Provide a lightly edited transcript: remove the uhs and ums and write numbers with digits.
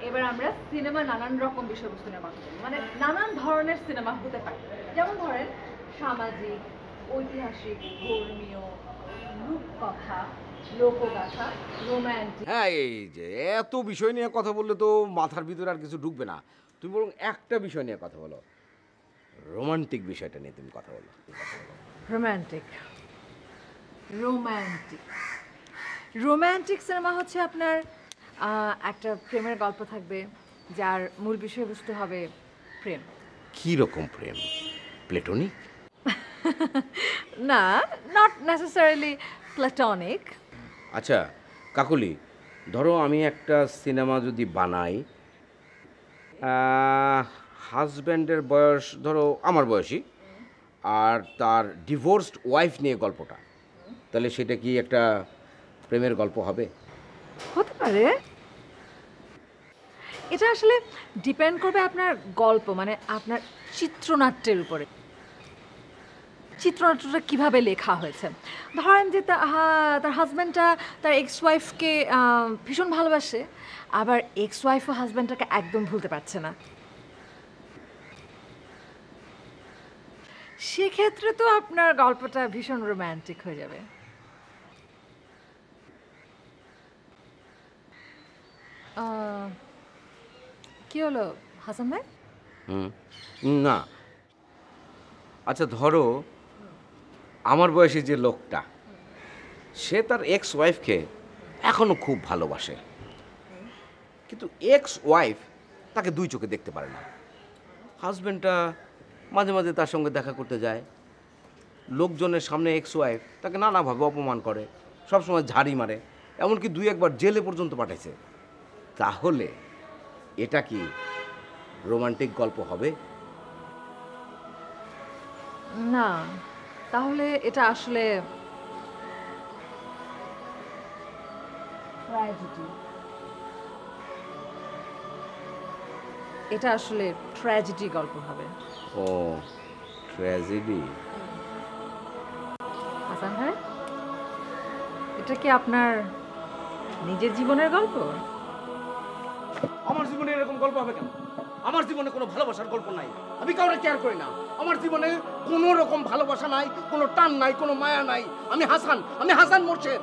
এবার আমরা সিনেমা নানান রকম বিষয়বস্তু নিয়ে কথা বলবো, মানে নানান ধরনের সিনেমা হতে পারে। যেমন ধরেন সামাজিক, ঐতিহাসিক, ধর্মীয়, রূপকথা, লোকগাথা, রোম্যান্টিক। হ্যাঁ, এই যে এত বিষয় নিয়ে কথা বললে তো মাথার ভিতরে আর কিছু ঢুকবে না। তুমি বরং একটা বিষয় নিয়ে কথা বলো, রোমান্টিক বিষয়টা নিয়ে তুমি কথা বলো। রোম্যান্টিক রোম্যান্টিক রোম্যান্টিক সিনেমা হচ্ছে আপনার একটা প্রেমের গল্প থাকবে যার মূল বিষয়বস্তু হবে প্রেম। কী রকম প্রেম? প্লেটোনিক? না, নট নেসেসারিলি প্ল্যাটনিক। আচ্ছা কাকলি, ধরো আমি একটা সিনেমা যদি বানাই, হাজব্যান্ডের বয়স ধরো আমার বয়সী, আর তার ডিভোর্সড ওয়াইফ নিয়ে গল্পটা, তাহলে সেটা কি একটা প্রেমের গল্প হবে? হতে পারে। এটা আসলে ডিপেন্ড করবে আপনার গল্প, মানে আপনার চিত্রনাট্যের উপরে। চিত্রনাট্যটা কিভাবে লেখা হয়েছে। ধরেন যে তার হাজব্যান্ডটা তার এক্স ওয়াইফকে ভীষণ ভালোবাসে, আবার এক্স ওয়াইফও হাজব্যান্ডটাকে একদম ভুলতে পারছে না। সেক্ষেত্রে তো আপনার গল্পটা ভীষণ রোম্যান্টিক হয়ে যাবে। কি হলো হাসান ভাই? হুম, না। আচ্ছা ধরো আমার বয়সী যে লোকটা, সে তার এক্স ওয়াইফকে এখনো খুব ভালোবাসে, কিন্তু এক্স ওয়াইফ তাকে দুই চোখে দেখতে পারে না। হাজব্যান্ডটা মাঝে মাঝে তার সঙ্গে দেখা করতে যায়, লোকজনের সামনে এক্স ওয়াইফ তাকে নানাভাবে অপমান করে, সবসময় ঝাড়ি মারে, এমনকি দুই একবার জেলে পর্যন্ত পাঠাইছে। তাহলে এটা কি রোমান্টিক গল্প হবে? না, তাহলে এটা আসলে ট্র্যাজেডি। এটা আসলে ট্র্যাজেডি গল্প হবে। ও, ট্র্যাজেডি। হাসান ভাই, এটা কি আপনার নিজের জীবনের গল্প? আমার জীবনে এরকম গল্প হবে কেন? আমার জীবনে কোনো ভালোবাসার গল্প নাই, আমি কাউকে কেয়ার করি না। আমার জীবনে কোনো রকম ভালোবাসা নাই, কোনো টান নাই, কোনো মায়া নাই। আমি হাসান মোরশেদ।